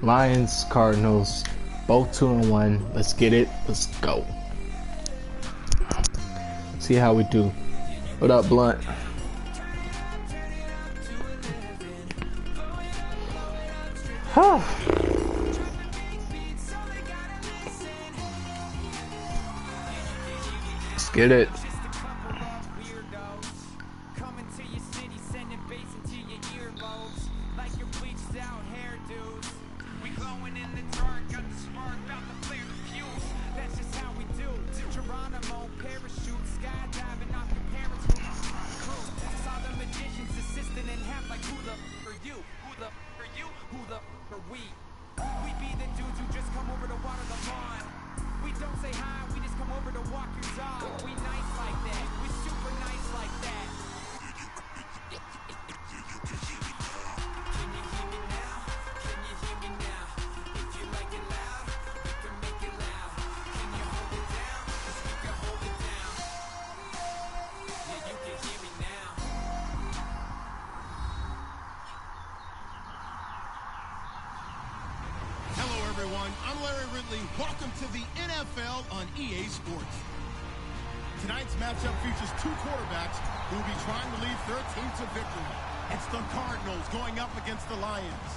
Lions, Cardinals, both 2-1. Let's get it. Let's go. See how we do. What up, Blunt? Let's get it. I'm Larry Ridley. Welcome to the NFL on EA Sports. Tonight's matchup features two quarterbacks who will be trying to lead their team to victory. It's the Cardinals going up against the Lions.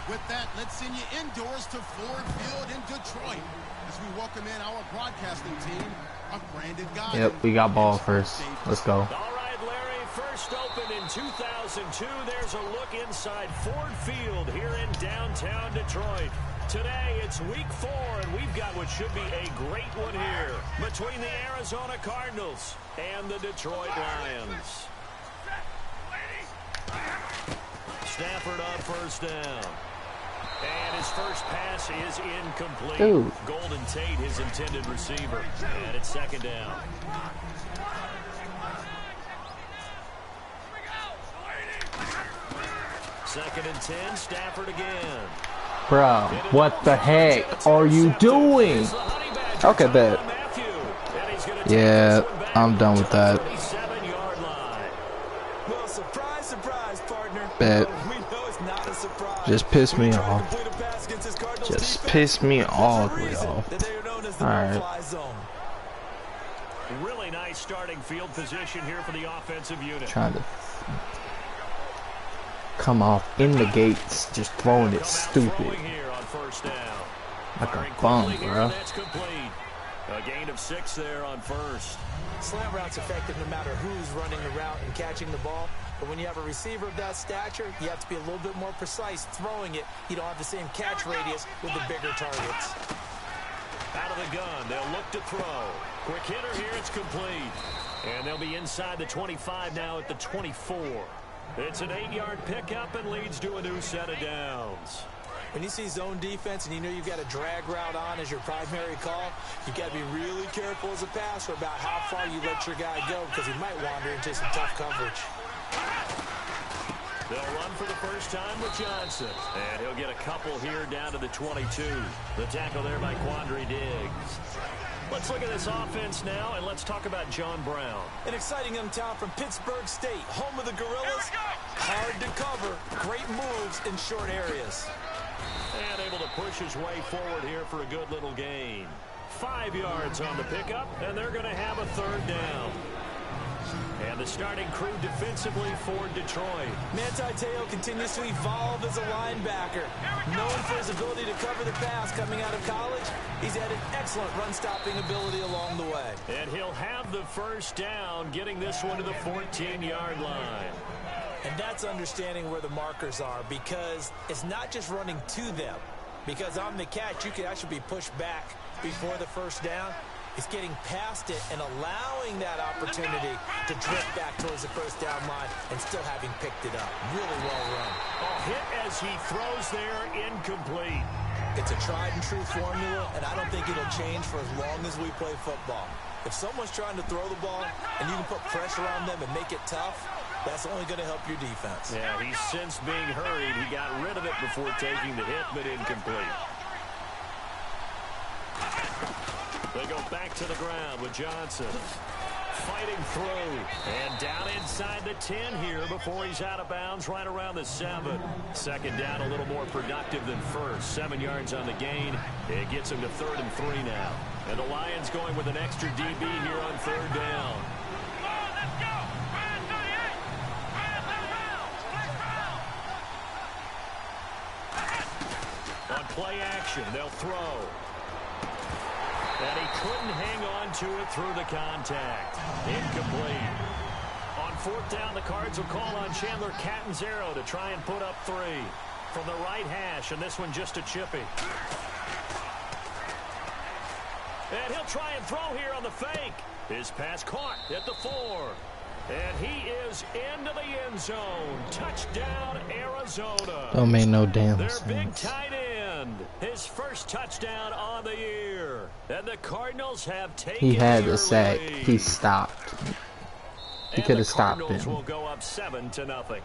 With that, let's send you indoors to Ford Field in Detroit as we welcome in our broadcasting team of Brandon Guy. Yep, we got ball first. Let's go. All right, Larry, first opened in 2002. There's a look inside Ford Field here in downtown Detroit. Today, it's week 4, and we've got what should be a great one here between the Arizona Cardinals and the Detroit Lions. Stafford on first down. And his first pass is incomplete. Dude. Golden Tate, his intended receiver. And it's second down. Second and 10, Stafford again. Bro, what the heck are you doing? Okay, bet. Yeah, I'm done with that. Well, surprise, surprise, partner. Bet. We know it's not a surprise. Just piss me off. Just piss me all the way off. Alright. Really nice starting field position here for the offensive unit. Trying to come off in the gates, just throwing it stupid. Like a bum, bro. A gain of 6 there on first. Slant route's effective no matter who's running the route and catching the ball. But when you have a receiver of that stature, you have to be a little bit more precise throwing it. You don't have the same catch radius with the bigger targets. Out of the gun, they'll look to throw. Quick hitter here, it's complete. And they'll be inside the 25 now at the 24. It's an 8-yard pickup and leads to a new set of downs. When you see zone defense and you know you've got a drag route on as your primary call, you've got to be really careful as a passer about how far you let your guy go because he might wander into some tough coverage. They'll run for the first time with Johnson. And he'll get a couple here down to the 22. The tackle there by Quandre Diggs. Let's look at this offense now, and let's talk about John Brown. An exciting young talent from Pittsburgh State, home of the Gorillas. Hard to cover, great moves in short areas. And able to push his way forward here for a good little gain. 5 yards on the pickup, and they're going to have a third down. And the starting crew defensively for Detroit. Manti Te'o continues to evolve as a linebacker. Known for his ability to cover the pass coming out of college, he's had an excellent run-stopping ability along the way. And he'll have the first down, getting this one to the 14-yard line. And that's understanding where the markers are, because it's not just running to them. Because on the catch, you could actually be pushed back before the first down. It's getting past it and allowing that opportunity to drift back towards the first down line and still having picked it up. Really well run. A hit as he throws there, incomplete. It's a tried and true formula, and I don't think it'll change for as long as we play football. If someone's trying to throw the ball and you can put pressure on them and make it tough, that's only going to help your defense. Yeah, he's since being hurried. He got rid of it before taking the hit, but incomplete. They go back to the ground with Johnson. fighting through. And down inside the 10 here before he's out of bounds right around the 7. Second down a little more productive than first. 7 yards on the gain. It gets him to 3rd and 3 now. And the Lions going with an extra DB here on 3rd down. On play action, they'll throw. And he couldn't hang on to it through the contact. Incomplete. On 4th down, the Cards will call on Chandler Catanzaro to try and put up 3. From the right hash, and this one just a chippy. And he'll try and throw here on the fake. His pass caught at the 4. And he is into the end zone. Touchdown, Arizona. Don't make no damn sense. Their big tight end. His first touchdown on the year. And the Cardinals have taken He had the a sack. lead. He stopped. He could have stopped Cardinals him. will go up 7-0.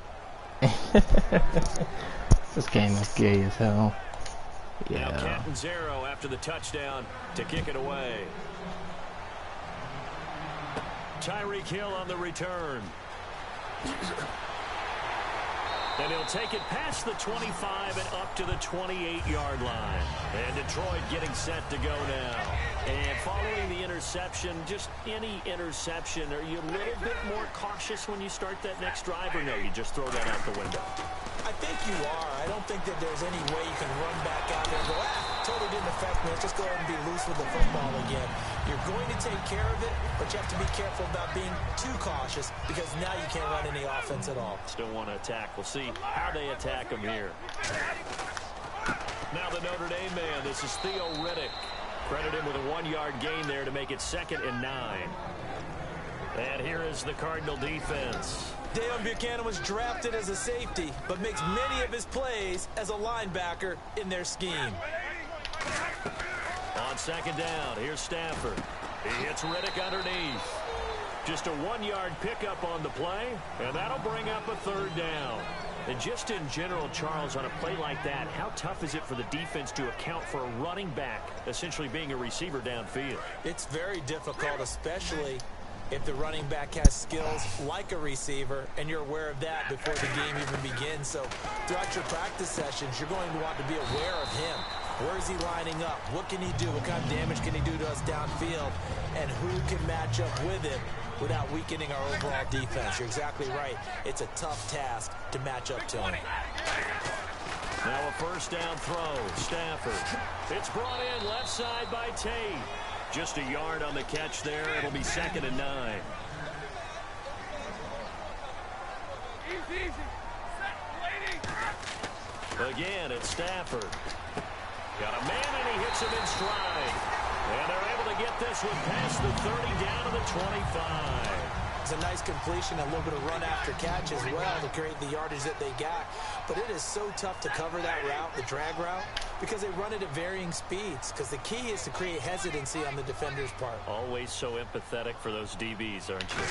This game is gay as hell. Now Yeah. Catanzaro after the touchdown to kick it away. Tyreek Hill on the return. And he'll take it past the 25 and up to the 28-yard line. And Detroit getting set to go now. And following the interception, just any interception, are you a little bit more cautious when you start that next drive, or no, you just throw that out the window? I think you are. I don't think that there's any way you can run back out there and go, totally didn't affect me. Let's just go ahead and be loose with the football again. You're going to take care of it, but you have to be careful about being too cautious because now you can't run any offense at all. Still want to attack. We'll see how they attack him here. Now the Notre Dame man, this is Theo Riddick. Credit him with a 1-yard gain there to make it 2nd and 9. And here is the Cardinal defense. Deion Buchanan was drafted as a safety, but makes many of his plays as a linebacker in their scheme. On 2nd down, here's Stafford. He hits Riddick underneath. Just a 1-yard pickup on the play, and that'll bring up a 3rd down. And just in general, Charles, on a play like that, how tough is it for the defense to account for a running back essentially being a receiver downfield? It's very difficult, especially if the running back has skills like a receiver, and you're aware of that before the game even begins. So throughout your practice sessions, you're going to want to be aware of him. Where is he lining up? What can he do? What kind of damage can he do to us downfield? And who can match up with him without weakening our overall defense? You're exactly right. It's a tough task to match up to him. Now a 1st down throw. Stafford. It's brought in left side by Tate. Just a yard on the catch there. It'll be 2nd and 9. Again, it's Stafford. Got a man, and he hits him in stride. And they're able to get this one past the 30 down to the 25. It's a nice completion, a little bit of run after catch as well to create the yardage that they got. But it is so tough to cover that route, the drag route, because they run it at varying speeds. Because the key is to create hesitancy on the defender's part. Always so empathetic for those DBs, aren't you?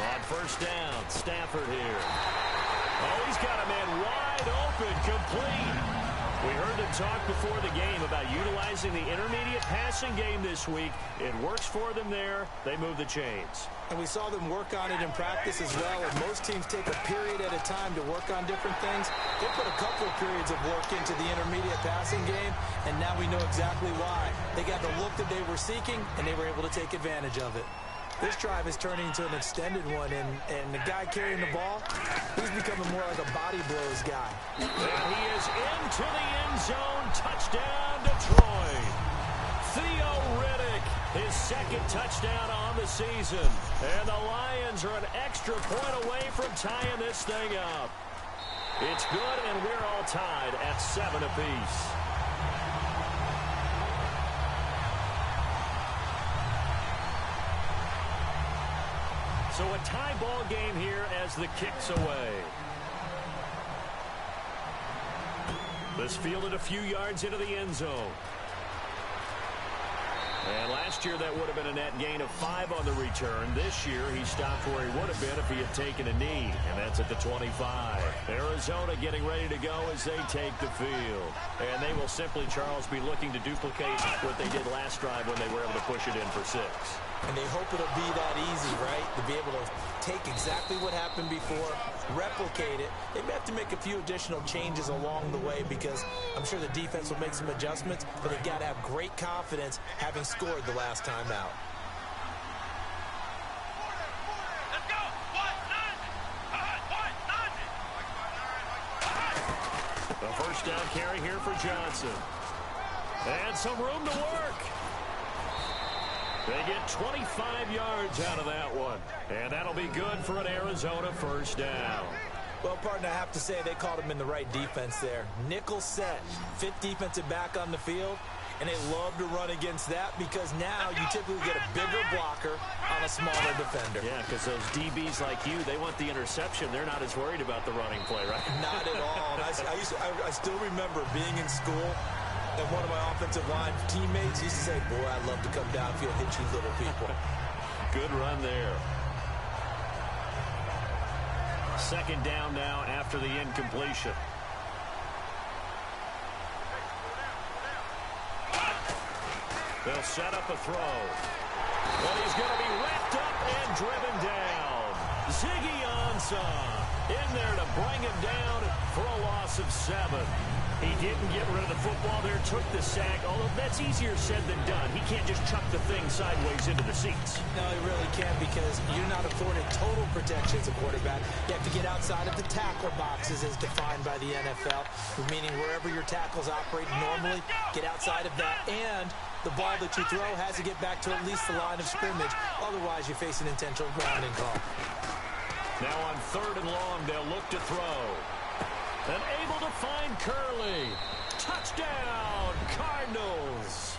On 1st down, Stafford here. Oh, he's got a man wide open, complete. We heard them talk before the game about utilizing the intermediate passing game this week. It works for them there. They move the chains. And we saw them work on it in practice as well. And most teams take a period at a time to work on different things. They put a couple of periods of work into the intermediate passing game, and now we know exactly why. They got the look that they were seeking, and they were able to take advantage of it. This drive is turning into an extended one, and the guy carrying the ball, he's becoming more like a body blows guy. And he is into the end zone. Touchdown, Detroit. Theo Riddick, his 2nd touchdown on the season. And the Lions are an extra point away from tying this thing up. It's good, and we're all tied at 7 apiece. So a tie ball game here as the kick's away. This fielded a few yards into the end zone. And last year, that would have been a net gain of 5 on the return. This year, he stopped where he would have been if he had taken a knee, and that's at the 25. Arizona getting ready to go as they take the field. And they will simply, Charles, be looking to duplicate what they did last drive when they were able to push it in for 6. And they hope it'll be that easy, right? To be able to take exactly what happened before, replicate it. They may have to make a few additional changes along the way because I'm sure the defense will make some adjustments, but they've got to have great confidence having scored the last time out. The first down carry here for Johnson. And some room to work. They get 25 yards out of that one. And that'll be good for an Arizona first down. Well, partner, I have to say they called him in the right defense there. Nickel set, 5th defensive back on the field, and they love to run against that because now you typically get a bigger blocker on a smaller defender. Yeah, because those DBs like you, they want the interception. They're not as worried about the running play, right? Not at all. I still remember being in school, and one of my offensive line teammates used to say, boy, I'd love to come downfield and hit you little people. Good run there. Second down now after the incompletion. They'll set up a throw. But he's going to be wrapped up and driven down. Ziggy Ansah in there to bring him down for a loss of 7. He didn't get rid of the football there, took the sack, although that's easier said than done. He can't just chuck the thing sideways into the seats. No, he really can't because you're not afforded total protection as a quarterback. You have to get outside of the tackle boxes as defined by the NFL, meaning wherever your tackles operate normally, get outside of that, and the ball that you throw has to get back to at least the line of scrimmage. Otherwise, you face an intentional grounding call. Now on 3rd and long, they'll look to throw. And able to find Curley. Touchdown, Cardinals.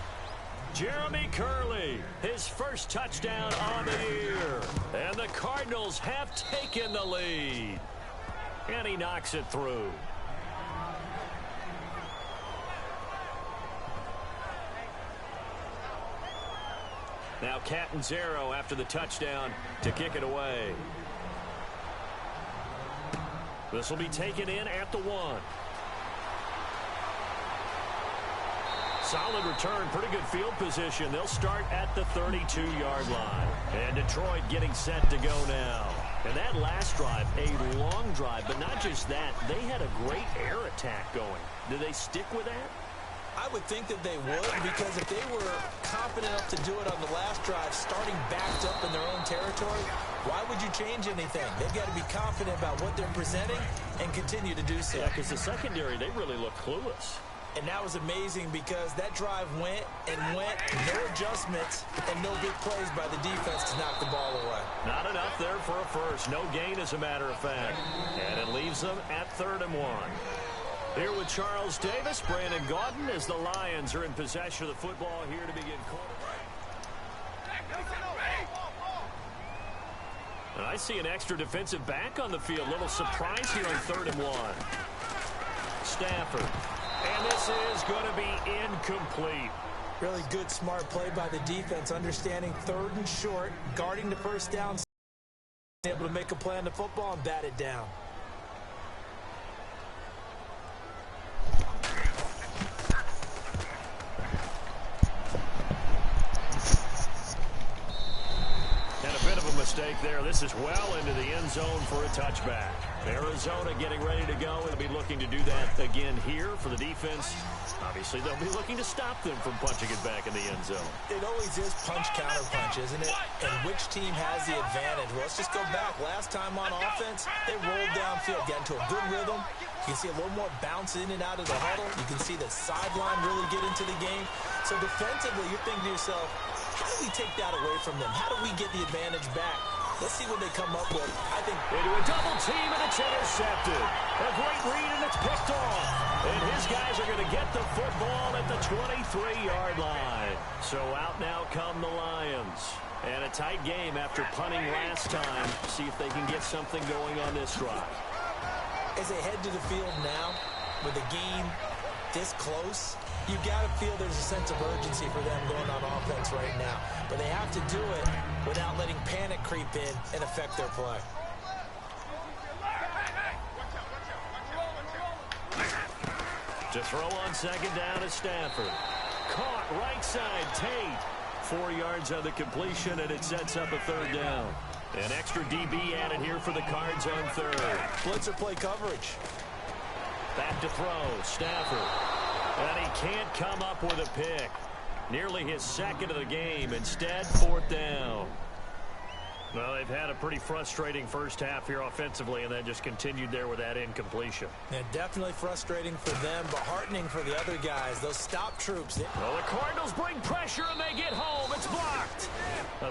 Jeremy Curley, his first touchdown on the year. And the Cardinals have taken the lead. And he knocks it through. Now Catanzaro after the touchdown to kick it away. This will be taken in at the 1. Solid return, pretty good field position. They'll start at the 32-yard line. And Detroit getting set to go now. And that last drive, a long drive, but not just that. They had a great air attack going. Do they stick with that? I would think that they would, because if they were confident enough to do it on the last drive, starting backed up in their own territory, why would you change anything? They've got to be confident about what they're presenting and continue to do so. Yeah, because the secondary, they really look clueless. And that was amazing because that drive went, no adjustments, and no big plays by the defense to knock the ball away. Not enough there for a first. No gain, as a matter of fact. And it leaves them at 3rd and 1. Here with Charles Davis, Brandon Gaudin, as the Lions are in possession of the football here to begin quarter. And I see an extra defensive back on the field. Little surprise here on 3rd and 1. Stafford. And this is going to be incomplete. Really good, smart play by the defense, understanding 3rd and short, guarding the first down, able to make a play on the football and bat it down. Mistake there. This is well into the end zone for a touchback. Arizona getting ready to go. They'll be looking to do that again here for the defense. Obviously, they'll be looking to stop them from punching it back in the end zone. It always is punch-counter-punch, isn't it? And which team has the advantage? Well, let's just go back. Last time on offense, they rolled downfield, got into a good rhythm. You can see a little more bounce in and out of the huddle. You can see the sideline really get into the game. So defensively, you're thinking to yourself, how do we take that away from them? How do we get the advantage back? Let's see what they come up with. I think they do a double team, and it's intercepted. A great read, and it's picked off. And his guys are going to get the football at the 23-yard line. So out now come the Lions. And a tight game after punting last time. See if they can get something going on this drive. As they head to the field now with a gain this close, you got to feel there's a sense of urgency for them going on offense right now. But they have to do it without letting panic creep in and affect their play. To throw on second down is Stafford. Caught right side, Tate. 4 yards on the completion, and it sets up a third down. An extra DB added here for the Cards on third. Blitzer play coverage. Back to throw, Stafford. And he can't come up with a pick. Nearly his second of the game. Instead, fourth down. Well, they've had a pretty frustrating first half here offensively, and then just continued there with that incompletion. Yeah, definitely frustrating for them, but heartening for the other guys. Those stop troops. Well, the Cardinals bring pressure, and they get home. It's blocked.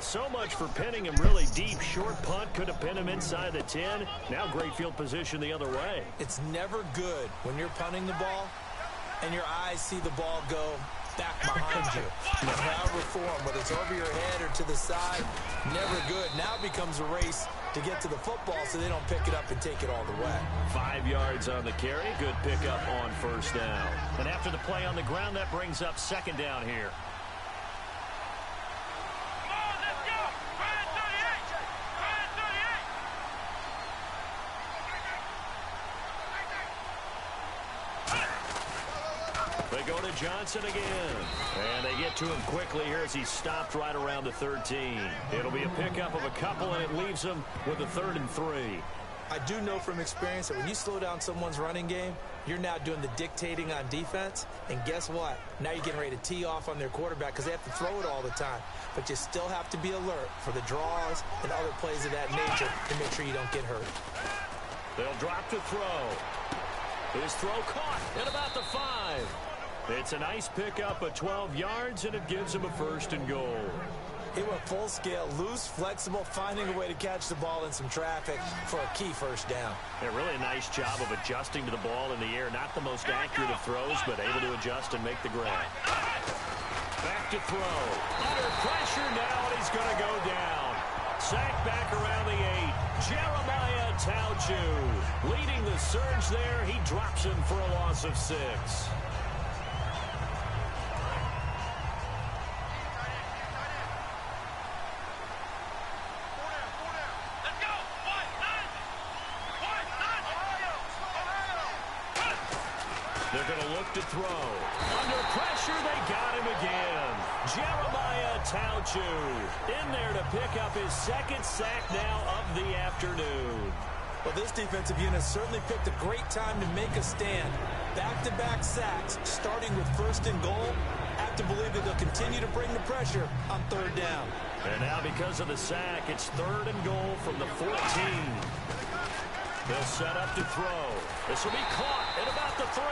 So much for pinning him really deep. Short punt could have pinned him inside the 10. Now great field position the other way. It's never good when you're punting the ball and your eyes see the ball go back behind you. However form, whether it's over your head or to the side, never good. Now it becomes a race to get to the football so they don't pick it up and take it all the way. 5 yards on the carry. Good pickup on first down. And after the play on the ground, that brings up second down here. They go to Johnson again. And they get to him quickly here as he stopped right around the 13. It'll be a pickup of a couple, and it leaves him with a 3rd and 3. I do know from experience that when you slow down someone's running game, you're now doing the dictating on defense. And guess what? Now you're getting ready to tee off on their quarterback because they have to throw it all the time. But you still have to be alert for the draws and other plays of that nature to make sure you don't get hurt. They'll drop to throw. His throw caught at about the 5. It's a nice pickup of 12 yards, and it gives him a 1st and goal. He went full scale, loose, flexible, finding a way to catch the ball in some traffic for a key first down. Yeah, really a nice job of adjusting to the ball in the air. Not the most accurate of throws, but able to adjust and make the grab. Back to throw. Under pressure now, and he's going to go down. Sacked back around the 8. Jeremiah Tauchu leading the surge there. He drops him for a loss of 6. They're going to look to throw. Under pressure, they got him again. Jeremiah Tauchu in there to pick up his 2nd sack now of the afternoon. Well, this defensive unit certainly picked a great time to make a stand. Back-to-back sacks, starting with 1st and goal. Have to believe that they'll continue to bring the pressure on 3rd down. And now because of the sack, it's 3rd and goal from the 14. They'll set up to throw. This will be caught at about the 3.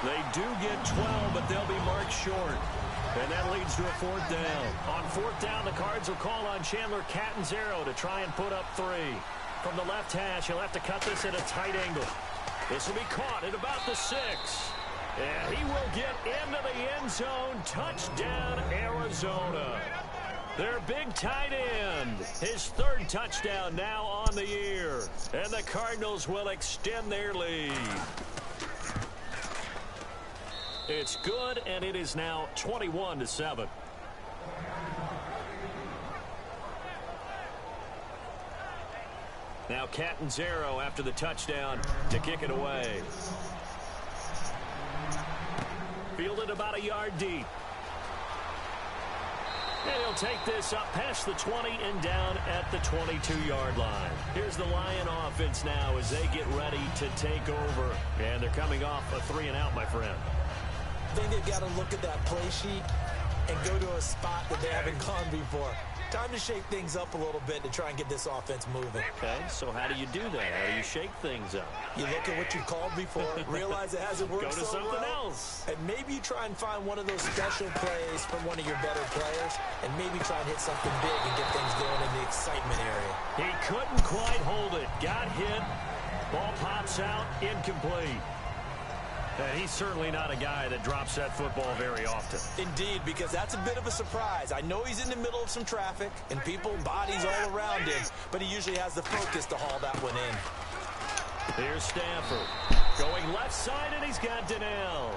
They do get 12, but they'll be marked short. And that leads to a 4th down. On 4th down, the Cards will call on Chandler Catanzaro to try and put up 3. From the left hash, he'll have to cut this at a tight angle. This will be caught at about the 6. And he will get into the end zone. Touchdown, Arizona. Their big tight end. His 3rd touchdown now on the year. And the Cardinals will extend their lead. It's good, and it is now 21-7. Now Catanzaro after the touchdown to kick it away. Fielded about a yard deep. And he'll take this up past the 20 and down at the 22-yard line. Here's the Lion offense now as they get ready to take over. And they're coming off a 3-and-out, my friend. I think they've got to look at that play sheet and go to a spot that they haven't gone before. Time to shake things up a little bit to try and get this offense moving. Okay, so how do you do that? How do you shake things up? You look at what you called before, realize it hasn't worked so well. Go to something else. And maybe you try and find one of those special plays from one of your better players, and maybe try and hit something big and get things going in the excitement area. He couldn't quite hold it. Got hit. Ball pops out. Incomplete. And he's certainly not a guy that drops that football very often. Indeed, because that's a bit of a surprise. I know he's in the middle of some traffic and people, bodies all around him, but he usually has the focus to haul that one in. Here's Stafford going left left side, and he's got Donnell.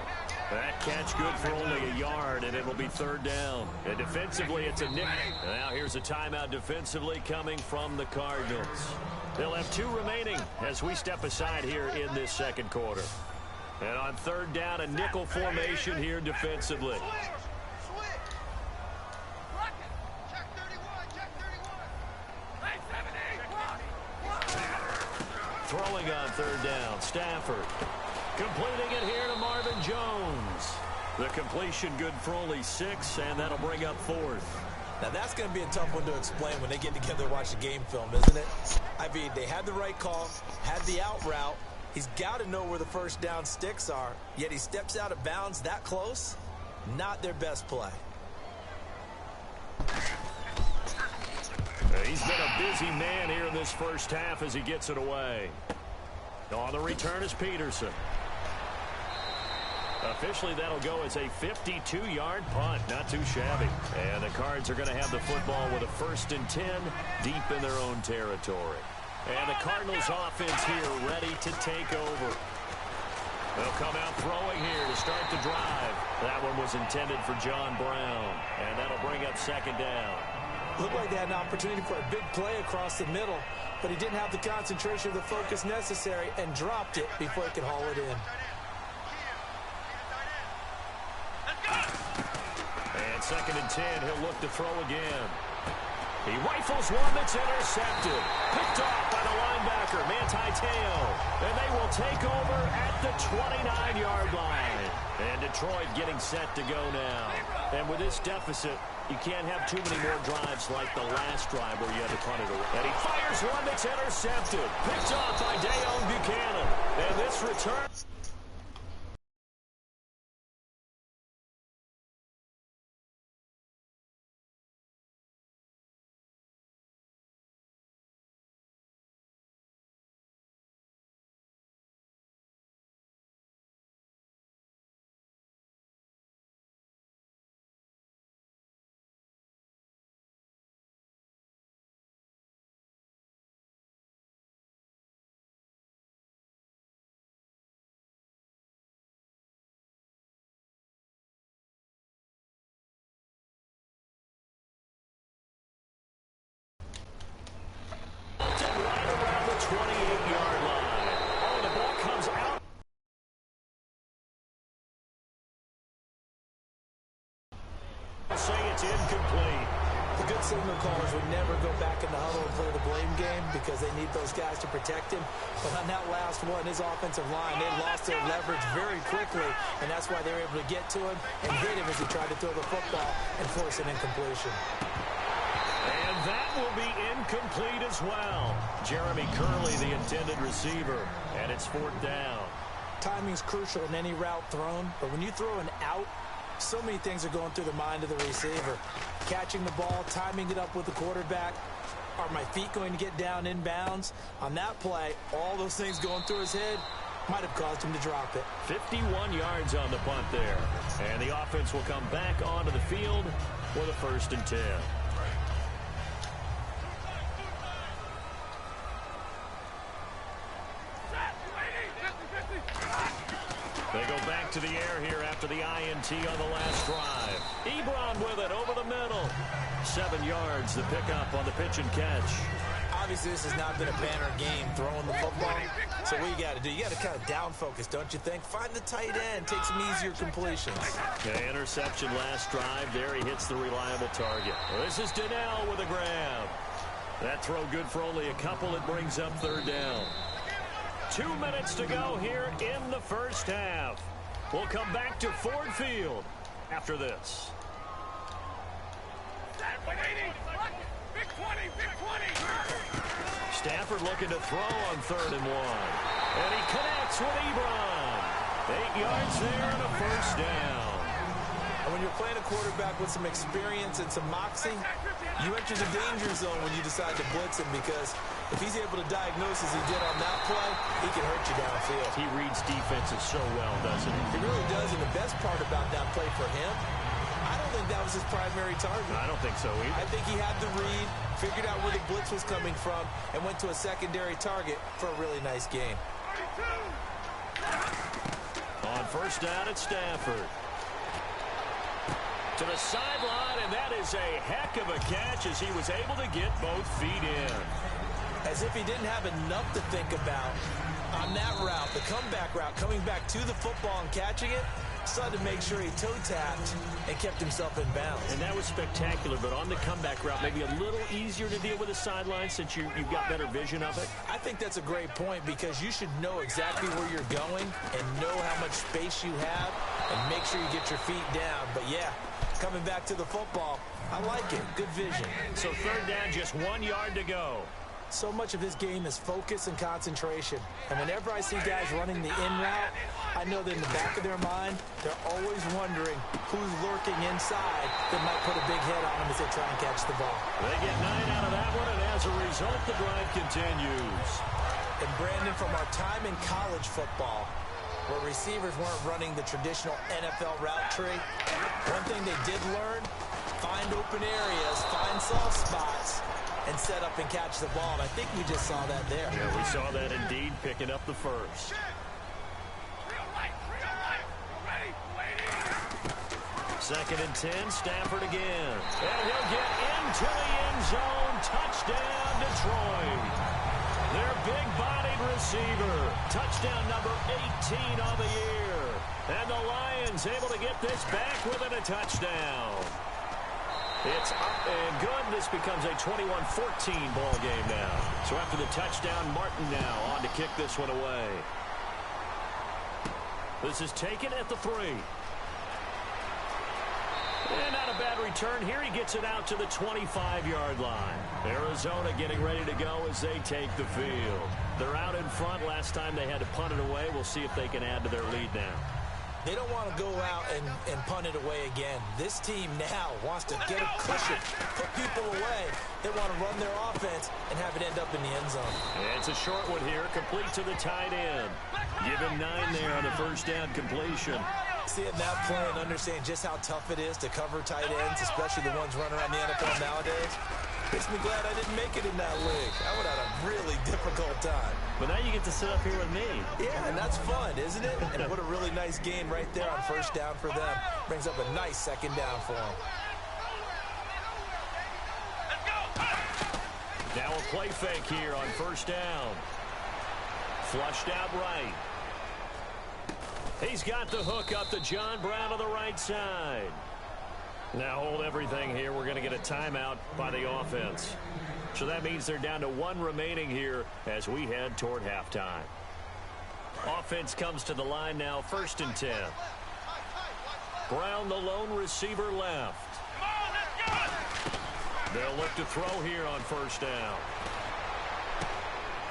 That catch good for only a yard, and it'll be third down. And defensively, it's a nick. Now here's a timeout defensively coming from the Cardinals. They'll have 2 remaining as we step aside here in this second quarter. And on third down, a nickel formation here defensively. Throwing on third down, Stafford. Completing it here to Marvin Jones. The completion good for only 6, and that'll bring up 4th. Now, that's going to be a tough one to explain when they get together and watch the game film, isn't it? I mean, they had the right call, had the out route. He's got to know where the first down sticks are, yet he steps out of bounds that close. Not their best play. He's been a busy man here in this first half as he gets it away. On the return is Peterson. Officially, that'll go as a 52-yard punt. Not too shabby. And the Cards are going to have the football with a 1st and 10 deep in their own territory. And the Cardinals offense here ready to take over. They'll come out throwing here to start the drive. That one was intended for John Brown. And that'll bring up 2nd down. Looked like they had an opportunity for a big play across the middle, but he didn't have the concentration or the focus necessary and dropped it before he could haul it in. And 2nd and 10, he'll look to throw again. He rifles one that's intercepted. Picked off by the linebacker, Manti Te'o. And they will take over at the 29-yard line. And Detroit getting set to go now. And with this deficit, you can't have too many more drives like the last drive where you had to punt it away. And he fires one that's intercepted. Picked off by Dayon Buchanan. And this return... say it's incomplete. The good signal callers would never go back in the huddle and play the blame game because they need those guys to protect him. But on that last one, his offensive line, they lost their leverage very quickly, and that's why they were able to get to him and hit him as he tried to throw the football and force an incompletion. And that will be incomplete as well. Jeremy Curley, the intended receiver, and it's 4th down. Timing's crucial in any route thrown, but when you throw an out, so many things are going through the mind of the receiver. Catching the ball, timing it up with the quarterback. Are my feet going to get down in bounds? On that play, all those things going through his head might have caused him to drop it. 51 yards on the punt there. And the offense will come back onto the field with a 1st and 10. They go back to the air here after the INT on the last drive. Ebron with it over the middle. 7 yards, the pickup on the pitch and catch. Obviously, this has not been a banner game throwing the football. So what you got to do, you got to kind of down focus, don't you think? Find the tight end, take some easier completions. Okay, interception last drive. There he hits the reliable target. Well, this is Donnell with a grab. That throw good for only a couple. It brings up 3rd down. 2 minutes to go here in the first half. We'll come back to Ford Field after this. Stafford looking to throw on 3rd and 1. And he connects with Ebron. 8 yards there and a 1st down. And when you're playing a quarterback with some experience and some moxie, you enter the danger zone when you decide to blitz him, because if he's able to diagnose as he did on that play, he can hurt you downfield. He reads defenses so well, doesn't he? He really does, and the best part about that play for him, I don't think that was his primary target. I don't think so either. I think he had the read, figured out where the blitz was coming from, and went to a secondary target for a really nice game. first down at Stafford. To the sideline, and that is a heck of a catch as he was able to get both feet in. As if he didn't have enough to think about on that route, the comeback route, coming back to the football and catching it, decided to make sure he toe-tapped and kept himself in bounds. And that was spectacular, but on the comeback route, maybe a little easier to deal with the sideline since you've got better vision of it. I think that's a great point because you should know exactly where you're going and know how much space you have and make sure you get your feet down. But, yeah, coming back to the football, I like it. Good vision. So third down, just 1 yard to go. So much of this game is focus and concentration. And whenever I see guys running the in route, I know that in the back of their mind, they're always wondering who's lurking inside that might put a big hit on them as they try and catch the ball. They get 9 out of that one, and as a result, the drive continues. And Brandon, from our time in college football, where receivers weren't running the traditional NFL route tree, one thing they did learn, find open areas, find soft spots, and set up and catch the ball. And I think we just saw that there. Yeah, we saw that indeed, picking up the first. Second and 10, Stafford again. And he'll get into the end zone. Touchdown, Detroit. Their big-bodied receiver. Touchdown number 18 on the year. And the Lions able to get this back within a touchdown. It's up and good. This becomes a 21-14 ball game now. So after the touchdown, Martin now on to kick this one away. This is taken at the 3. And not a bad return here. He gets it out to the 25-yard line. Arizona getting ready to go as they take the field. They're out in front. Last time they had to punt it away. We'll see if they can add to their lead now. They don't want to go out and punt it away again. This team now wants to get a cushion, put people away. They want to run their offense and have it end up in the end zone. And it's a short one here, complete to the tight end. Give him 9 there on the first down completion. Seeing that play and understand just how tough it is to cover tight ends, especially the ones running around the NFL nowadays, makes me glad I didn't make it in that league. I would have had a really difficult time. But now you get to sit up here with me. Yeah, and that's fun, isn't it? And what a really nice game right there on first down for them. Brings up a nice second down for them. Now a play fake here on first down. Flushed out right. He's got the hook up to John Brown to the right side. Now hold everything here. We're going to get a timeout by the offense. So that means they're down to 1 remaining here as we head toward halftime. Offense comes to the line now, first and 10. Brown, the lone receiver, left. They'll look to throw here on first down.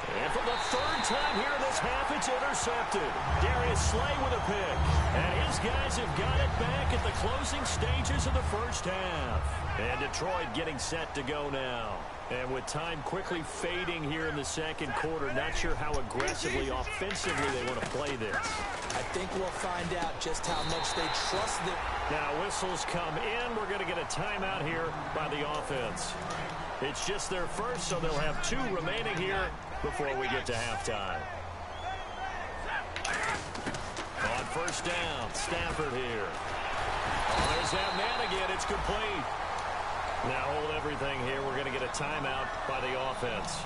And for the 3rd time here in this half, it's intercepted. Darius Slay with a pick. And his guys have got it back at the closing stages of the first half. And Detroit getting set to go now. And with time quickly fading here in the second quarter, not sure how aggressively, offensively they want to play this. I think we'll find out just how much they trust them. Now whistles come in. We're going to get a timeout here by the offense. It's just their first, so they'll have 2 remaining here before we get to halftime. On first down, Stafford here. Oh, there's that man again. It's complete. Now hold everything here. We're going to get a timeout by the offense.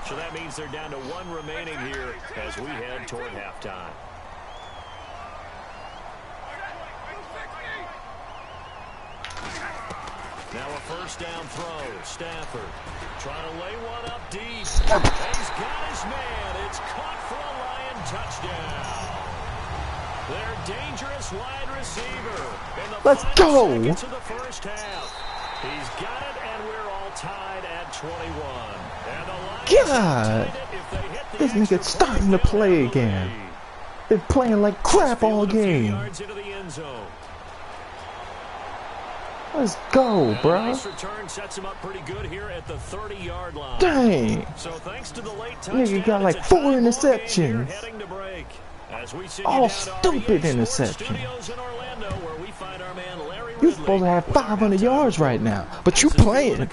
So that means they're down to 1 remaining here as we head toward halftime. Now a first down throw. Stafford trying to lay one up deep. He's got his man. It's caught for a Lion touchdown. Their dangerous wide receiver. Let's go. Seconds of the first half. He's got it, and we're all tied at 21. And the God, this nigga's starting to play again. Been playing like crap all game. Let's go, bro. Nice return sets him up pretty good here at the 30-yard line. Dang. So thanks to the late touchdown, nigga got like 4 interceptions. All stupid interceptions. You're supposed to have 500 yards right now, but you playing. And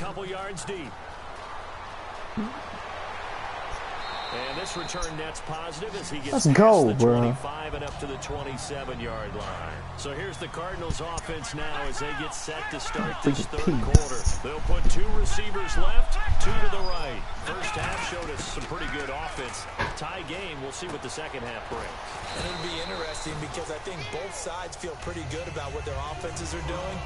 this return net's positive as he gets Let's go, the bro. 25 and up to the 27-yard line. So here's the Cardinals offense now as they get set to start this third quarter. They'll put 2 receivers left, 2 to the right. First half showed us some pretty good offense. Tie game. We'll see what the second half brings. And it'll be interesting because I think both sides feel pretty good about what their offenses are doing.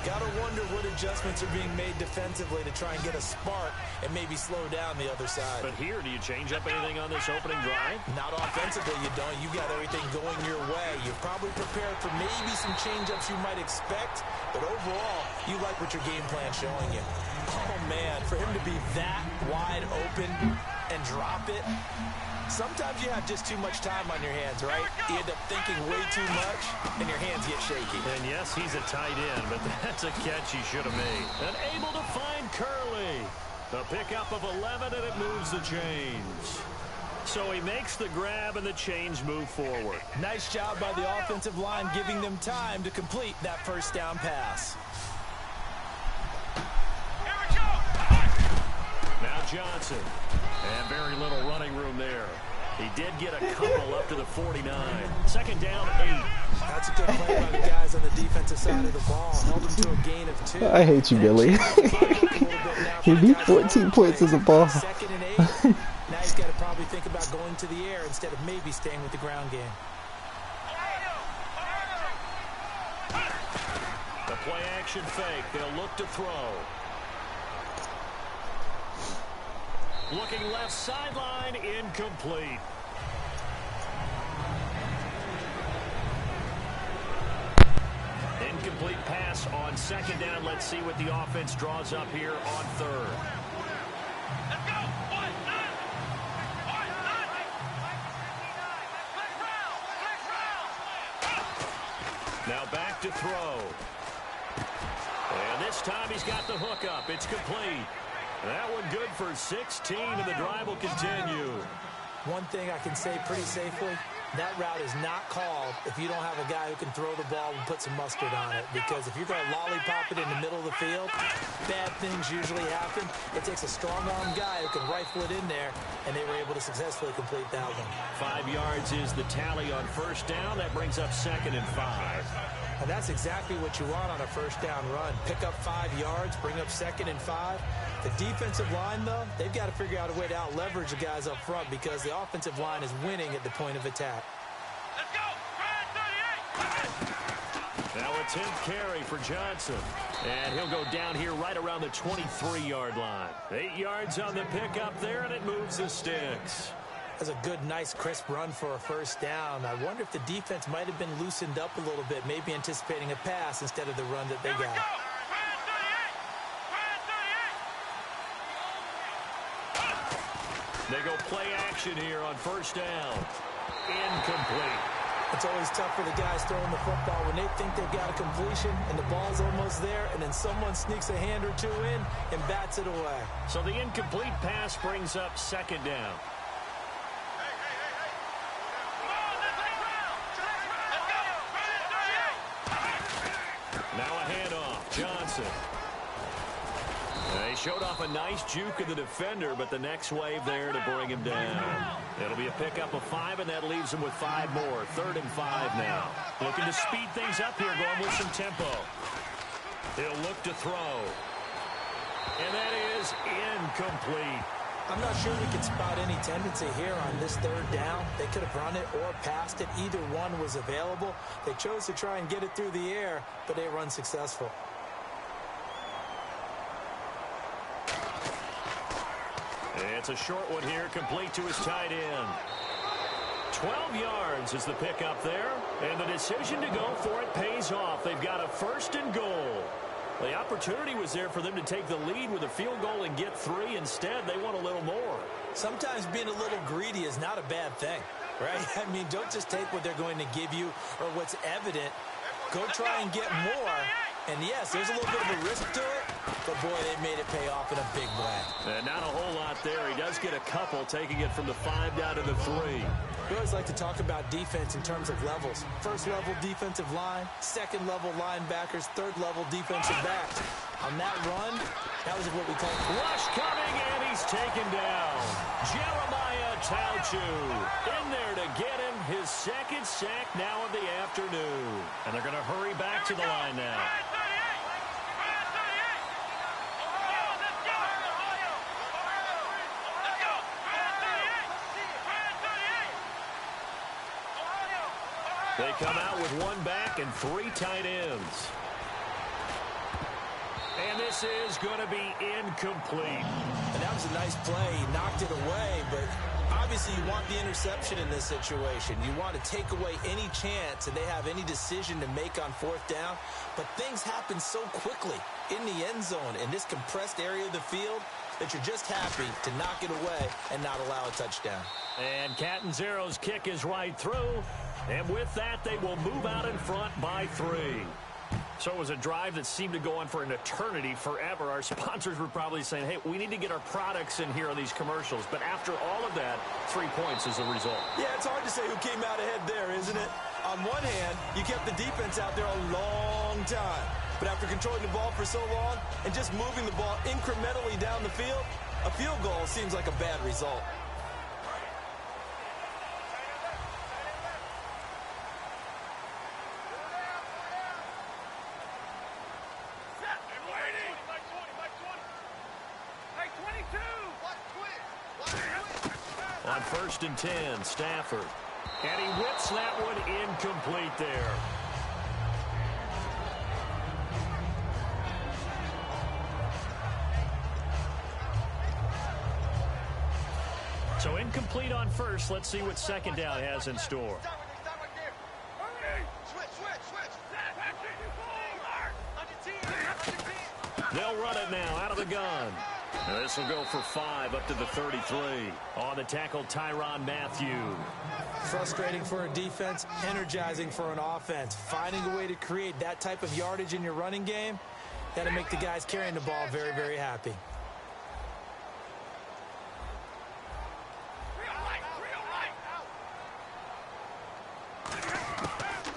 Got to wonder what adjustments are being made defensively to try and get a spark and maybe slow down the other side. But here, do you change up anything on this opening drive? Not offensively, you don't. You got everything going your way. You're probably prepared for maybe some change-ups you might expect, but overall, you like what your game plan's showing you. Oh, man, for him to be that wide open and drop it, sometimes you have just too much time on your hands, right? You end up thinking way too much, and your hands get shaky. And yes, he's a tight end, but that's a catch he should have made. And able to find Curley. The pickup of 11, and it moves the chains. So he makes the grab, and the chains move forward. Nice job by the offensive line giving them time to complete that first down pass. Now Johnson. And very little running room there. He did get a couple up to the 49. Second down, 8. That's a good play by the guys on the defensive side of the ball. Held him to a gain of 2. I hate you, Billy. He beat 14 points as a ball. Second and 8. Now he's got to probably think about going to the air instead of maybe staying with the ground game. The play action fake. They'll look to throw. Looking left sideline, incomplete. Incomplete pass on second down. Let's see what the offense draws up here on third. Let's go. Now back to throw. And this time he's got the hook up. It's complete. That one good for 16, and the drive will continue. One thing I can say pretty safely, that route is not called if you don't have a guy who can throw the ball and put some mustard on it. Because if you're going to lollipop it in the middle of the field, bad things usually happen. It takes a strong-arm guy who can rifle it in there, and they were able to successfully complete that one. 5 yards is the tally on first down. That brings up second and 5. And that's exactly what you want on a first down run. Pick up 5 yards, bring up second and 5. The defensive line, though, they've got to figure out a way to out-leverage the guys up front because the offensive line is winning at the point of attack. Let's go. Now a 10th carry for Johnson. And he'll go down here right around the 23-yard line. 8 yards on the pickup there, and it moves the sticks. That's a good, nice, crisp run for a first down. I wonder if the defense might have been loosened up a little bit, maybe anticipating a pass instead of the run that they got. They go play action here on first down. Incomplete. It's always tough for the guys throwing the football when they think they've got a completion and the ball's almost there, and then someone sneaks a hand or two in and bats it away. So the incomplete pass brings up second down. Now a handoff. Johnson. They showed off a nice juke of the defender, but the next wave there to bring him down. It'll be a pickup of 5, and that leaves him with 5 more. 3rd and 5 now. Looking to speed things up here, going with some tempo. He'll look to throw. And that is incomplete. I'm not sure we can spot any tendency here on this 3rd down. They could have run it or passed it. Either one was available. They chose to try and get it through the air, but they were unsuccessful. It's a short one here, complete to his tight end. 12 yards is the pickup there, and the decision to go for it pays off. They've got a 1st and goal. The opportunity was there for them to take the lead with a field goal and get 3. Instead, they want a little more. Sometimes being a little greedy is not a bad thing, right? I mean, don't just take what they're going to give you or what's evident. Go try and get more. And yes, there's a little bit of a risk to it, but boy, they made it pay off in a big way. Not a whole lot there. He does get a couple, taking it from the 5 down to the 3. We always like to talk about defense in terms of levels. 1st level defensive line, 2nd level linebackers, 3rd level defensive backs. On that run, that was what we call rush coming, and he's taken down. Jeremiah Tauchu in there to get him his second sack now of the afternoon. And they're going to hurry back to the line now. They come out with one back and three tight ends. And this is going to be incomplete. And that was a nice play. He knocked it away, but obviously you want the interception in this situation. You want to take away any chance and they have any decision to make on fourth down. But things happen so quickly in the end zone in this compressed area of the field that you're just happy to knock it away and not allow a touchdown. And Catanzaro's kick is right through. And with that, they will move out in front by 3. So it was a drive that seemed to go on for an eternity, forever. Our sponsors were probably saying, hey, we need to get our products in here on these commercials. But after all of that, 3 points is the result. Yeah, it's hard to say who came out ahead there, isn't it? On one hand, you kept the defense out there a long time. But after controlling the ball for so long and just moving the ball incrementally down the field, a field goal seems like a bad result. On 1st and 10, Stafford. And he whips that one incomplete there. So incomplete on first. Let's see what second down has in store. They'll run it now out of the gun. This will go for 5 up to the 33. On the tackle, Tyrann Mathieu. Frustrating for a defense, energizing for an offense. Finding a way to create that type of yardage in your running game, that'll make the guys carrying the ball very, very happy.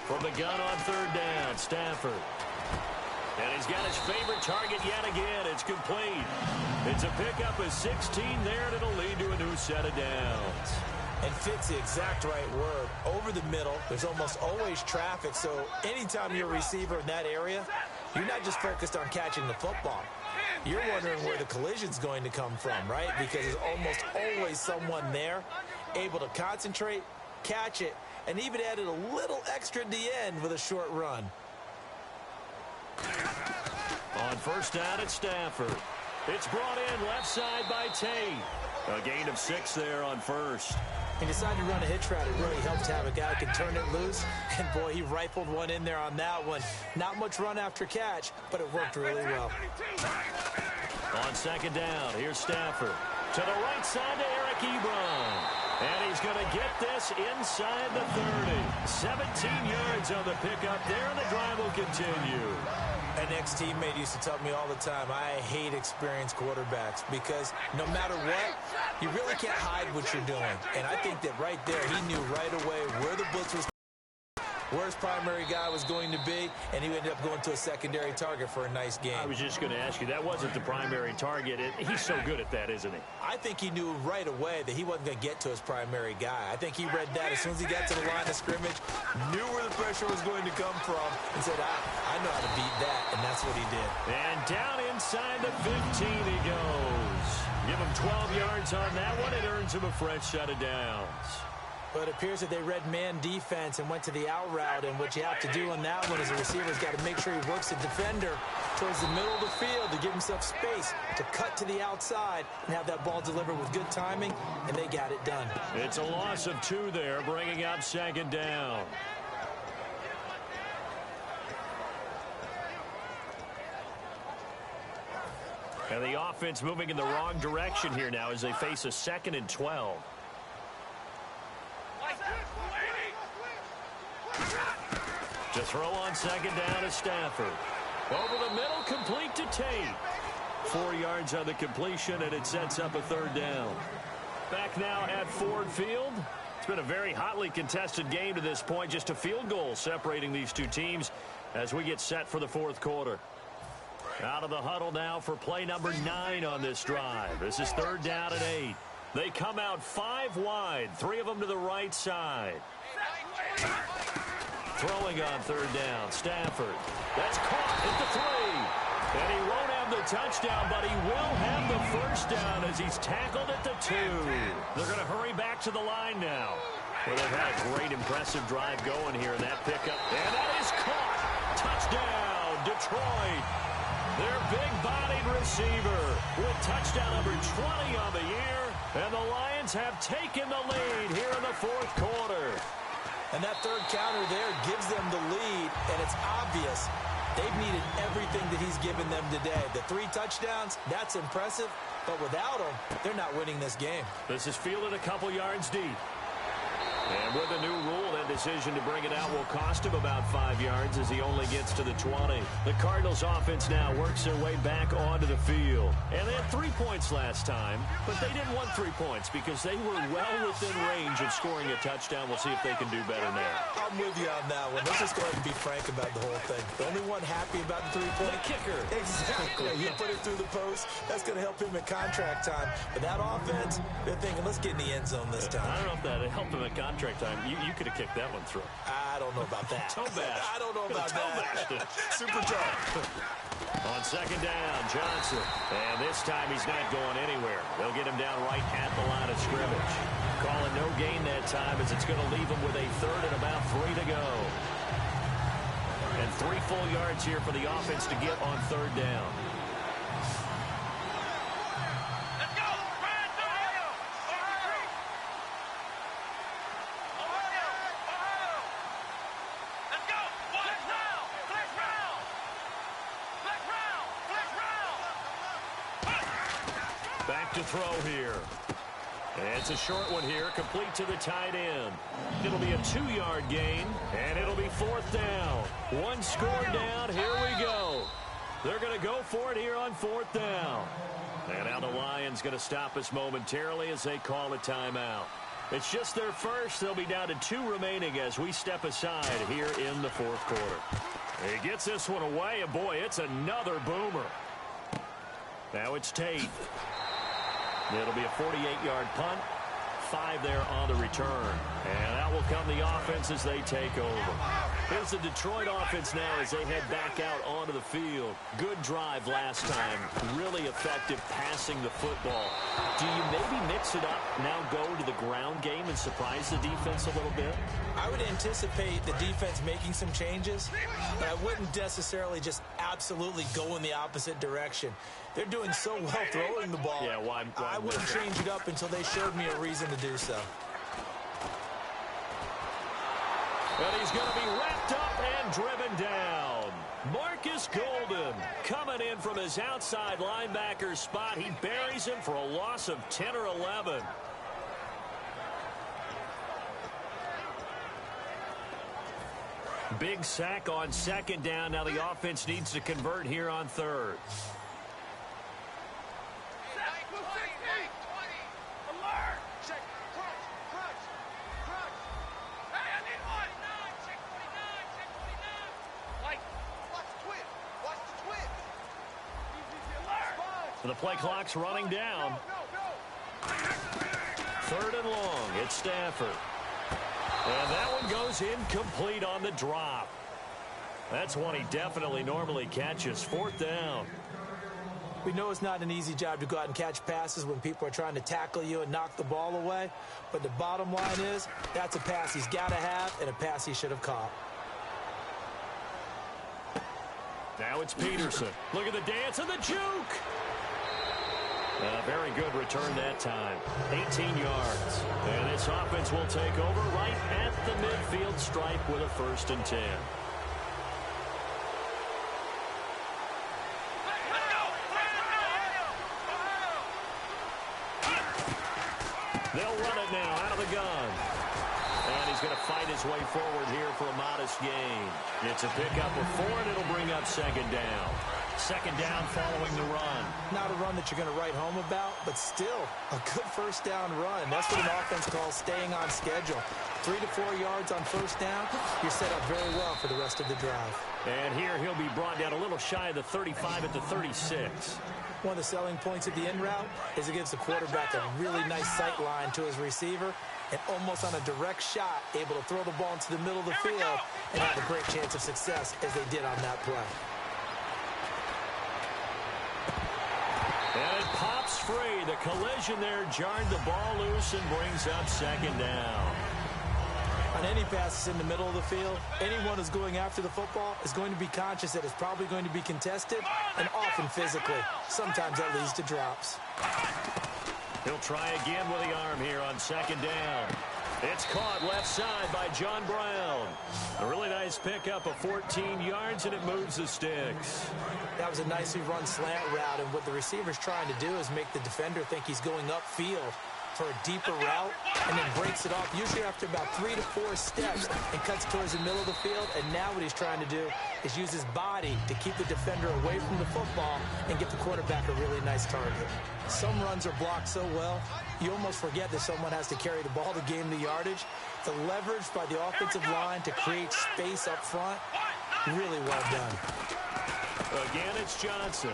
From the gun on 3rd down, Stafford. And he's got his favorite target yet again. It's complete. It's a pickup of 16 there, and it'll lead to a new set of downs. And fit's the exact right word. Over the middle, there's almost always traffic, so anytime you're a receiver in that area, you're not just focused on catching the football. You're wondering where the collision's going to come from, right? Because there's almost always someone there able to concentrate, catch it, and even added a little extra at the end with a short run. On 1st down at Stafford. It's brought in left side by Tate. A gain of 6 there on 1st. He decided to run a hitch route. It really helped to have a guy who can turn it loose. And, boy, he rifled one in there on that one. Not much run after catch, but it worked really well. On 2nd down, here's Stafford. To the right side to Eric Ebron. And he's going to get this inside the 30. 17 yards on the pickup there, and the drive will continue. An ex-teammate used to tell me all the time, I hate experienced quarterbacks because no matter what, you really can't hide what you're doing. And I think that right there, he knew right away where the blitz was, where his primary guy was going to be, and he ended up going to a secondary target for a nice game. I was just going to ask you, that wasn't the primary target. He's so good at that, isn't he? I think he knew right away that he wasn't going to get to his primary guy. I think he read that as soon as he got to the line of scrimmage, knew where the pressure was going to come from, and said, I know how to beat that, and that's what he did. And down inside the 15 he goes. Give him 12 yards on that one. It earns him a fresh set of downs. But it appears that they read man defense and went to the out route. And what you have to do on that one is the receiver's got to make sure he works the defender towards the middle of the field to give himself space to cut to the outside and have that ball delivered with good timing, and they got it done. It's a loss of 2 there, bringing up 2nd down. And the offense moving in the wrong direction here now as they face a 2nd and 12. To throw on 2nd down is Stafford. Over the middle, complete to Tate. 4 yards on the completion, and it sets up a 3rd down. Back now at Ford Field. It's been a very hotly contested game to this point. Just a field goal separating these two teams as we get set for the 4th quarter. Out of the huddle now for play number 9 on this drive. This is 3rd down and 8. They come out 5 wide, 3 of them to the right side. Throwing on third down, Stafford. That's caught at the 3. And he won't have the touchdown, but he will have the first down as he's tackled at the 2. They're going to hurry back to the line now. Well, they've had a great, impressive drive going here in that pickup. And that is caught. Touchdown, Detroit. Their big-bodied receiver with touchdown number 20 on the year. And the Lions have taken the lead here in the fourth quarter. And that third counter there gives them the lead, and it's obvious they've needed everything that he's given them today. The 3 touchdowns, that's impressive, but without him, they're not winning this game. This is fielded a couple yards deep. And with a new rule, that decision to bring it out will cost him about 5 yards as he only gets to the 20. The Cardinals offense now works their way back onto the field. And they had 3 points last time, but they didn't want 3 points because they were well within range of scoring a touchdown. We'll see if they can do better now. I'm with you on that one. Let's just go ahead and be frank about the whole thing. The only one happy about the 3-point. The kicker. Exactly. You put it through the post. That's going to help him in contract time. But that offense, they're thinking, let's get in the end zone this time. I don't know if that helped him in contract time. You could have kicked that one through. I don't know about that. Toe bash. I don't know about that. Super toe. On second down, Johnson. And this time he's not going anywhere. They'll get him down right at the line of scrimmage. Calling no gain that time as it's going to leave him with a third and about 3 to go. And 3 full yards here for the offense to get on third down. Back to throw here. And it's a short one here, complete to the tight end. It'll be a 2-yard gain, and it'll be 4th down. 1 score down, here we go. They're going to go for it here on 4th down. And now the Lions going to stop us momentarily as they call a timeout. It's just their first. They'll be down to 2 remaining as we step aside here in the 4th quarter. He gets this one away, and boy, it's another boomer. Now it's Tate. It'll be a 48-yard punt, 5 there on the return. And that will come the offense as they take over. Here's the Detroit offense now as they head back out onto the field. Good drive last time. Really effective passing the football. Do you maybe mix it up, now go to the ground game and surprise the defense a little bit? I would anticipate the defense making some changes, but I wouldn't necessarily just absolutely go in the opposite direction. They're doing so well throwing the ball. Yeah, why I wouldn't change it up until they showed me a reason to do so. And he's going to be wrapped up and driven down. Marcus Golden coming in from his outside linebacker spot. He buries him for a loss of 10 or 11. Big sack on second down. Now the offense needs to convert here on third. The play clock's running down. 3rd and long. It's Stafford. And that one goes incomplete on the drop. That's one he definitely normally catches. 4th down. We know it's not an easy job to go out and catch passes when people are trying to tackle you and knock the ball away. But the bottom line is, that's a pass he's got to have and a pass he should have caught. Now it's Peterson. Look at the dance and the juke. Very good return that time. 18 yards. And this offense will take over right at the midfield stripe with a 1st and 10. They'll run it now out of the gun. And he's going to fight his way forward here for a modest gain. It's a pickup of 4, and it'll bring up 2nd down. Second down following the run. Not a run that you're going to write home about, but still a good first down run. That's what an offense calls staying on schedule. 3 to 4 yards on first down, you're set up very well for the rest of the drive. And here he'll be brought down a little shy of the 35 at the 36. One of the selling points of the in route is it gives the quarterback a really nice sight line to his receiver, and almost on a direct shot, able to throw the ball into the middle of the field and have a great chance of success as they did on that play. And it pops free. The collision there jarred the ball loose and brings up second down. On any passes in the middle of the field, anyone who's going after the football is going to be conscious that it's probably going to be contested and often physically. Sometimes that leads to drops. He'll try again with the arm here on second down. It's caught left side by John Brown. A really nice pickup of 14 yards, and it moves the sticks. That was a nicely run slant route, and what the receiver's trying to do is make the defender think he's going upfield for a deeper route, and then breaks it off, usually after about 3 to 4 steps, and cuts towards the middle of the field. And now what he's trying to do is use his body to keep the defender away from the football and get the quarterback a really nice target. Some runs are blocked so well, you almost forget that someone has to carry the ball to gain the yardage. The leverage by the offensive line to create space up front, really well done. Again, it's Johnson.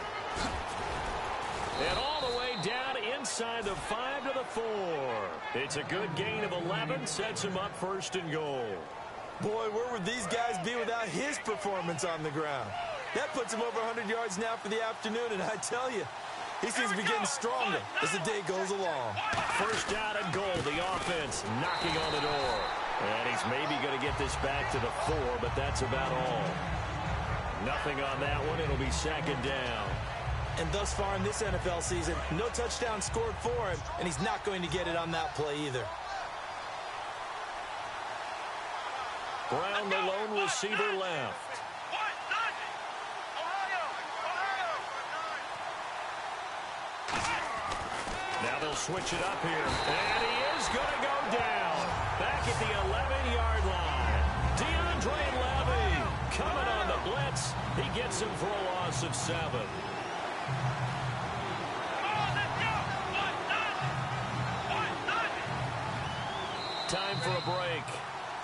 And all the way down inside the 5 to the 4. It's a good gain of 11, sets him up first and goal. Boy, where would these guys be without his performance on the ground? That puts him over 100 yards now for the afternoon, and I tell you, he seems to be getting stronger as the day goes along. First down and goal, the offense knocking on the door. And he's maybe going to get this back to the 4, but that's about all. Nothing on that one. It'll be second down. And thus far in this NFL season, no touchdown scored for him, and he's not going to get it on that play either. Brown, the lone receiver, left. Now they'll switch it up here. And he is going to go down. Back at the 11-yard line. DeAndre Levy coming on the blitz. He gets him for a loss of 7. Time for a break.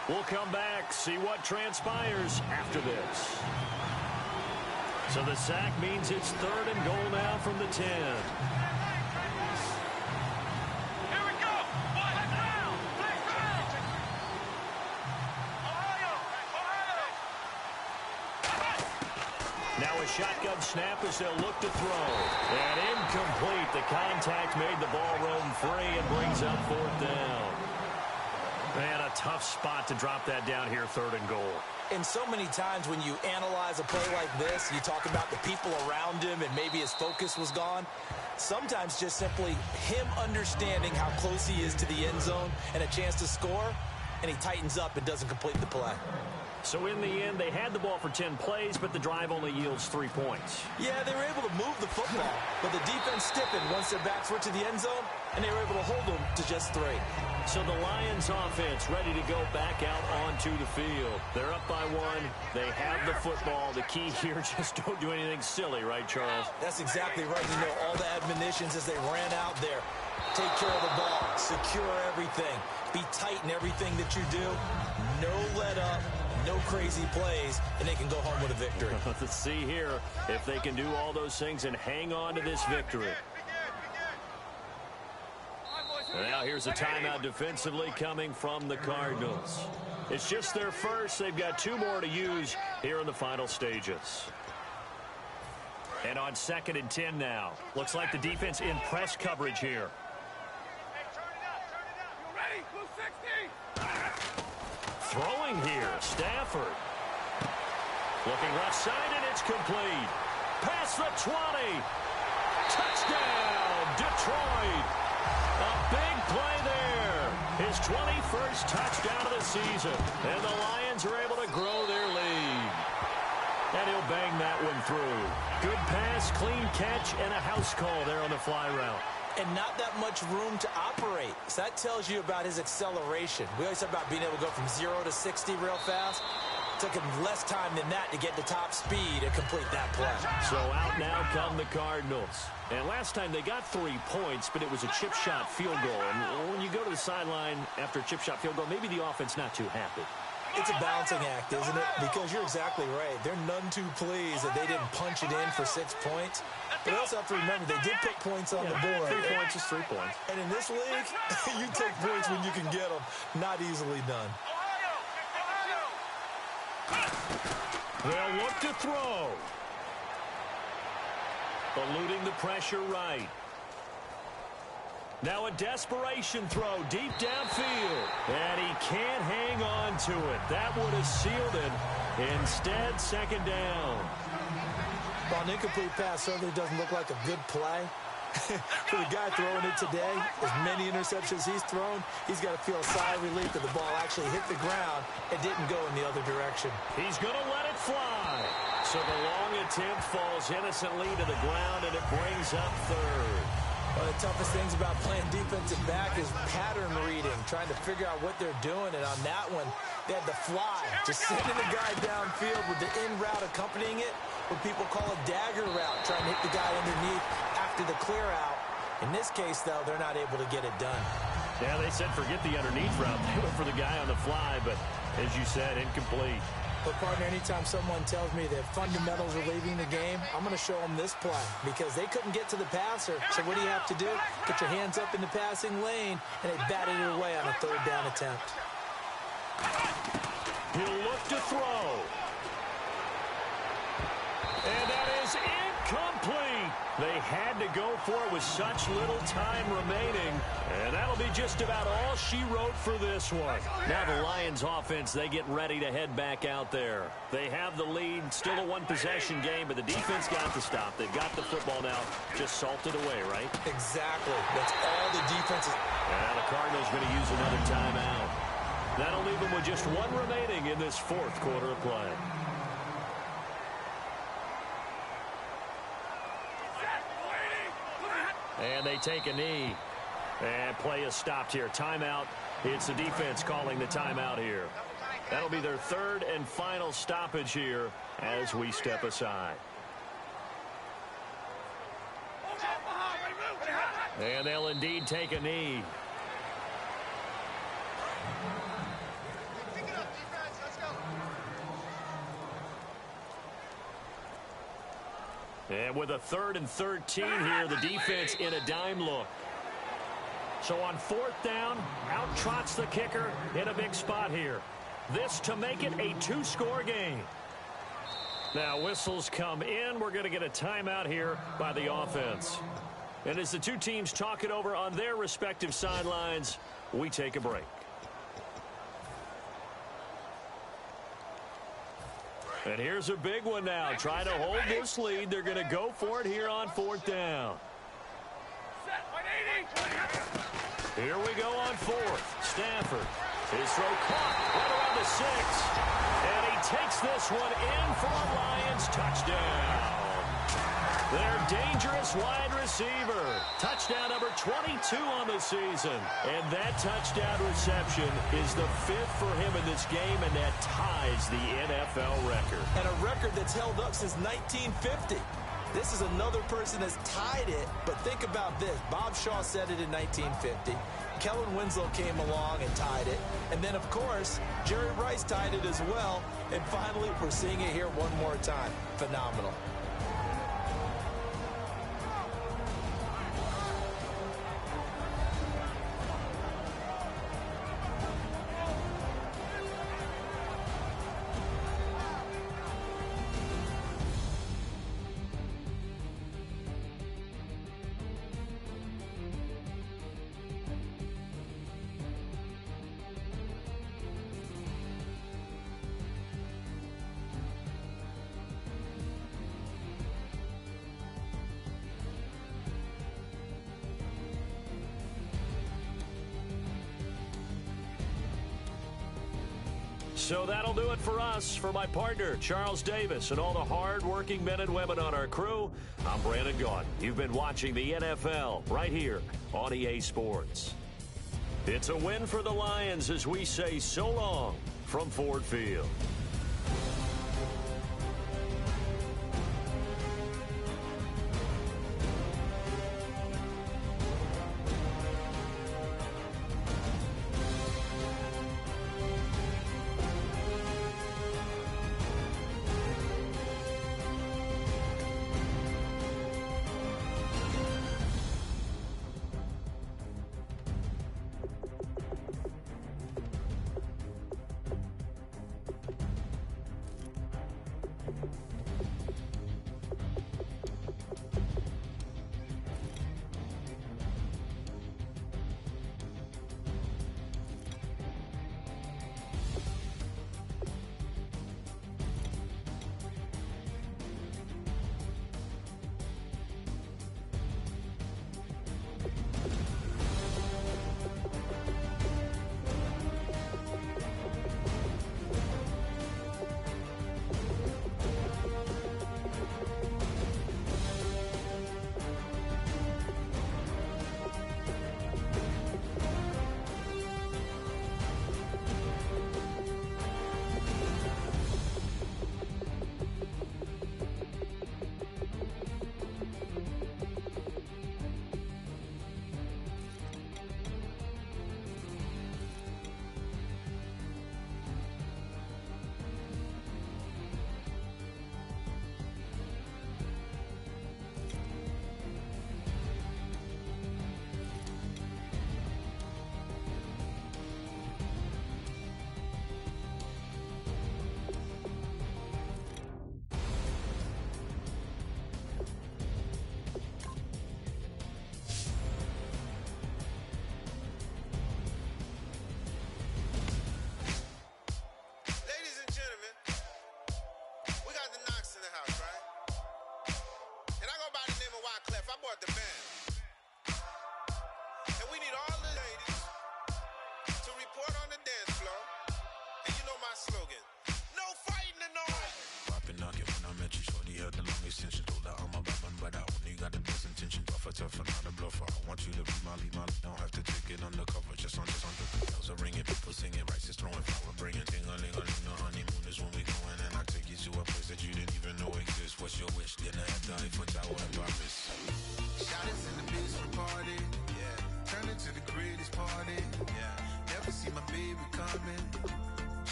We'll come back, see what transpires after this. So the sack means it's third and goal now from the 10. Now a shotgun snap as they'll look to throw. And incomplete. The contact made the ball roam free and brings up fourth down. Man, a tough spot to drop that down here, third and goal. And so many times when you analyze a play like this, you talk about the people around him and maybe his focus was gone. Sometimes just simply him understanding how close he is to the end zone and a chance to score, and he tightens up and doesn't complete the play. So in the end, they had the ball for 10 plays, but the drive only yields 3 points. Yeah, they were able to move the football, but the defense stiffened once their backs were to the end zone, and they were able to hold them to just 3. So the Lions offense ready to go back out onto the field. They're up by 1. They have the football. The key here, just don't do anything silly, right, Charles? That's exactly right. You know, all the admonitions as they ran out there. Take care of the ball. Secure everything. Be tight in everything that you do. No let up. No crazy plays, and they can go home with a victory. Let's see here if they can do all those things and hang on to this victory. Now here's a timeout defensively coming from the Cardinals. It's just their first. They've got 2 more to use here in the final stages. And on 2nd and 10 now. Looks like the defense in press coverage here. Throwing here, Stafford. Looking left side, and it's complete. Past the 20. Touchdown, Detroit. A big play there. His 21st touchdown of the season. And the Lions are able to grow their lead. And he'll bang that one through. Good pass, clean catch, and a house call there on the fly route. And not that much room to operate. So that tells you about his acceleration. We always talk about being able to go from 0 to 60 real fast. took him less time than that to get to top speed and complete that play. So out now come the Cardinals. And last time they got 3 points, but it was a chip shot field goal. And when you go to the sideline after a chip shot field goal, maybe the offense not too happy. It's a balancing act, isn't it? Because you're exactly right. They're none too pleased that they didn't punch it in for 6 points. But also have to remember, they did put points on the board. 3 points is 3 points. And in this league, you take points when you can get them. Not easily done. They'll look to throw. Eluding the pressure right. Now a desperation throw deep downfield. And he can't hang on to it. That would have sealed it. Instead, second down. Well, an incomplete pass certainly doesn't look like a good play. For the guy throwing it today, as many interceptions he's thrown, he's got to feel a sigh of relief that the ball actually hit the ground and didn't go in the other direction. He's going to let it fly. So the long attempt falls innocently to the ground, and it brings up third. One of the toughest things about playing defensive back is pattern reading, trying to figure out what they're doing. And on that one, they had the fly, just sending the guy downfield with the in route accompanying it, what people call a dagger route, trying to hit the guy underneath after the clear out. In this case, though, they're not able to get it done. Yeah, they said forget the underneath route. They went for the guy on the fly, but as you said, incomplete. But, partner, anytime someone tells me that fundamentals are leaving the game, I'm going to show them this play because they couldn't get to the passer. So what do you have to do? Put your hands up in the passing lane, and they batted it away on a third down attempt. He'll look to throw. And that is incomplete. They had to go for it with such little time remaining. And that'll be just about all she wrote for this one. Now the Lions offense, they get ready to head back out there. They have the lead, still a one-possession game, but the defense got the stop. They've got the football now, just salted away, right? Exactly. That's all the defense is. And the Cardinals going to use another timeout. That'll leave them with just one remaining in this fourth quarter of play. And they take a knee. And play is stopped here. Timeout. It's the defense calling the timeout here. That'll be their third and final stoppage here as we step aside. And they'll indeed take a knee. And with a 3rd and 13 here, the defense in a dime look. So on 4th down, out trots the kicker in a big spot here. This to make it a 2-score game. Now whistles come in. We're going to get a timeout here by the offense. And as the two teams talk it over on their respective sidelines, we take a break. And here's a big one now. Trying to hold this lead. They're going to go for it here on 4th down. Here we go on 4th. Stafford. His throw caught right around the 6. And he takes this one in for a Lions touchdown. Their dangerous wide receiver. Touchdown number 22 on the season. And that touchdown reception is the 5th for him in this game, and that ties the NFL record. And a record that's held up since 1950. This is another person that's tied it, but think about this. Bob Shaw said it in 1950. Kellen Winslow came along and tied it. And then, of course, Jerry Rice tied it as well. And finally, we're seeing it here one more time. Phenomenal. So that'll do it for us. For my partner, Charles Davis, and all the hard-working men and women on our crew, I'm Brandon Gaudin. You've been watching the NFL right here on EA Sports. It's a win for the Lions as we say so long from Ford Field.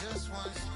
Just once